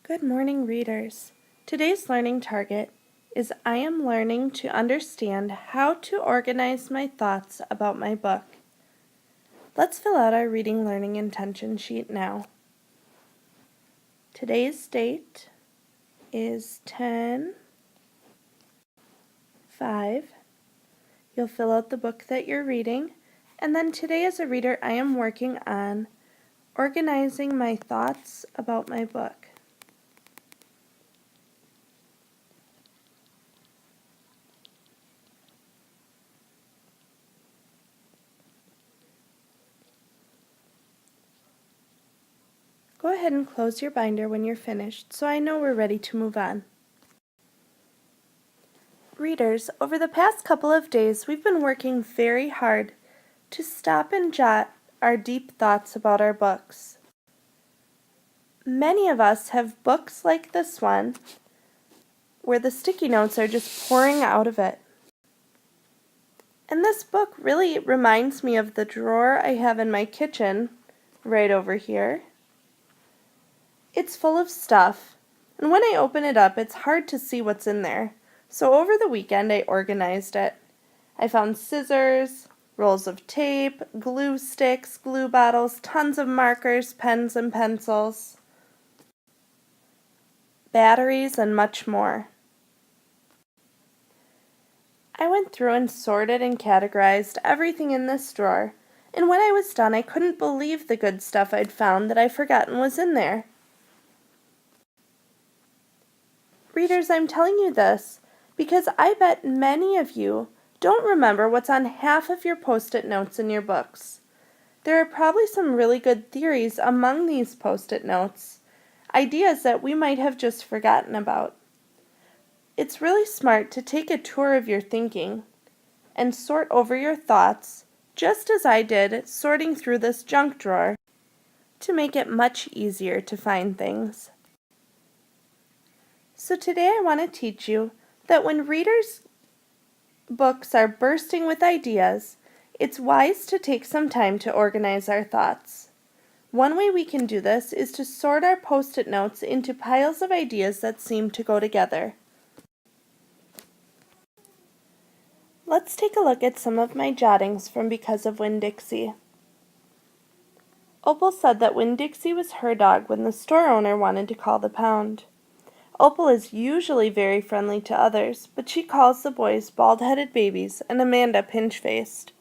Good morning, readers. Today's learning target is I am learning to understand how to organize my thoughts about my book. Let's fill out our reading learning intention sheet now. Today's date is 10/5. You'll fill out the book that you're reading, and then today as a reader I am working on organizing my thoughts about my book. Go ahead and close your binder when you're finished so I know we're ready to move on. Readers, over the past couple of days we've been working very hard to stop and jot our deep thoughts about our books. Many of us have books like this one where the sticky notes are just pouring out of it. And this book really reminds me of the drawer I have in my kitchen right over here. It's full of stuff, and when I open it up, it's hard to see what's in there. So over the weekend, I organized it. I found scissors, rolls of tape, glue sticks, glue bottles, tons of markers, pens and pencils, batteries, and much more. I went through and sorted and categorized everything in this drawer, and when I was done, I couldn't believe the good stuff I'd found that I'd forgotten was in there. Readers, I'm telling you this because I bet many of you don't remember what's on half of your Post-it notes in your books. There are probably some really good theories among these Post-it notes, ideas that we might have just forgotten about. It's really smart to take a tour of your thinking and sort over your thoughts, just as I did sorting through this junk drawer, to make it much easier to find things. So today I want to teach you that when readers' books are bursting with ideas, it's wise to take some time to organize our thoughts. One way we can do this is to sort our Post-it notes into piles of ideas that seem to go together. Let's take a look at some of my jottings from Because of Winn-Dixie. Opal said that Winn-Dixie was her dog when the store owner wanted to call the pound. Opal is usually very friendly to others, but she calls the boys bald-headed babies and Amanda pinch-faced.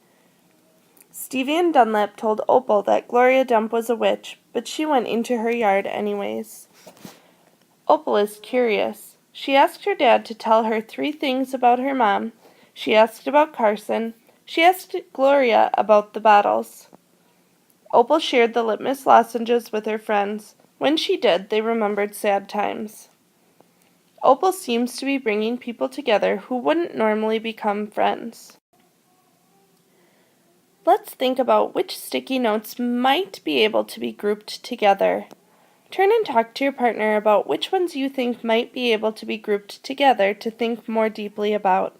Stevie and Dunlap told Opal that Gloria Dump was a witch, but she went into her yard anyways. Opal is curious. She asked her dad to tell her 3 things about her mom. She asked about Carson. She asked Gloria about the bottles. Opal shared the litmus lozenges with her friends. When she did, they remembered sad times. Opal seems to be bringing people together who wouldn't normally become friends. Let's think about which sticky notes might be able to be grouped together. Turn and talk to your partner about which ones you think might be able to be grouped together to think more deeply about.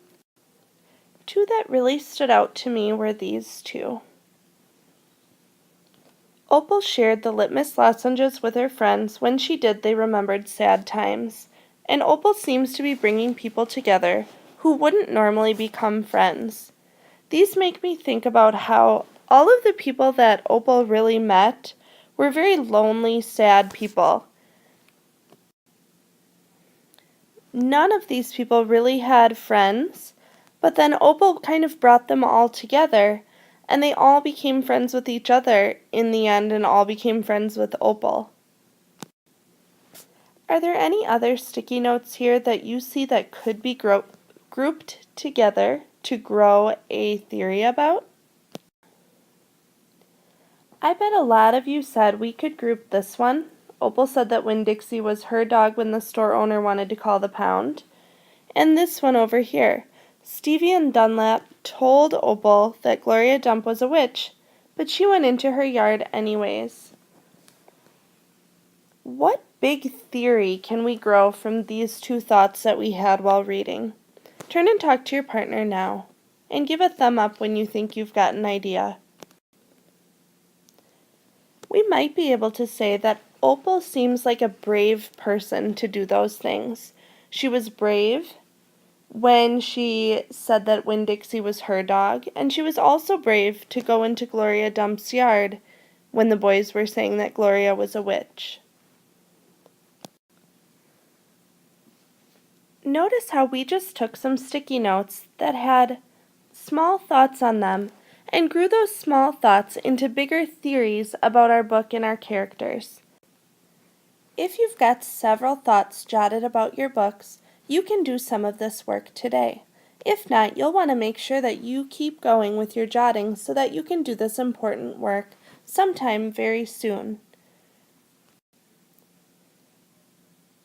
2 that really stood out to me were these 2. Opal shared the litmus lozenges with her friends. When she did, they remembered sad times. And Opal seems to be bringing people together who wouldn't normally become friends. These make me think about how all of the people that Opal really met were very lonely, sad people. None of these people really had friends, but then Opal kind of brought them all together, and they all became friends with each other in the end and all became friends with Opal. Are there any other sticky notes here that you see that could be grouped together to grow a theory about? I bet a lot of you said we could group this one. Opal said that Winn-Dixie was her dog when the store owner wanted to call the pound. And this one over here. Stevie and Dunlap told Opal that Gloria Dump was a witch, but she went into her yard anyways. What big theory can we grow from these 2 thoughts that we had while reading? Turn and talk to your partner now, and give a thumb up when you think you've got an idea. We might be able to say that Opal seems like a brave person to do those things. She was brave when she said that Winn-Dixie was her dog, and she was also brave to go into Gloria Dump's yard when the boys were saying that Gloria was a witch. Notice how we just took some sticky notes that had small thoughts on them and grew those small thoughts into bigger theories about our book and our characters. If you've got several thoughts jotted about your books, you can do some of this work today. If not, you'll want to make sure that you keep going with your jotting so that you can do this important work sometime very soon.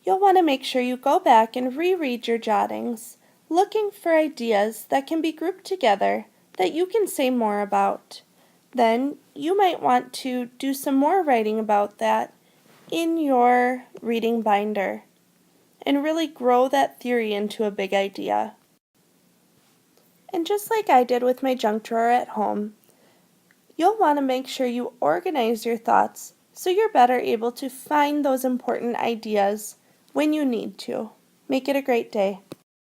You'll want to make sure you go back and reread your jottings, looking for ideas that can be grouped together that you can say more about. Then you might want to do some more writing about that in your reading binder and really grow that theory into a big idea. And just like I did with my junk drawer at home, you'll want to make sure you organize your thoughts so you're better able to find those important ideas when you need to. Make it a great day.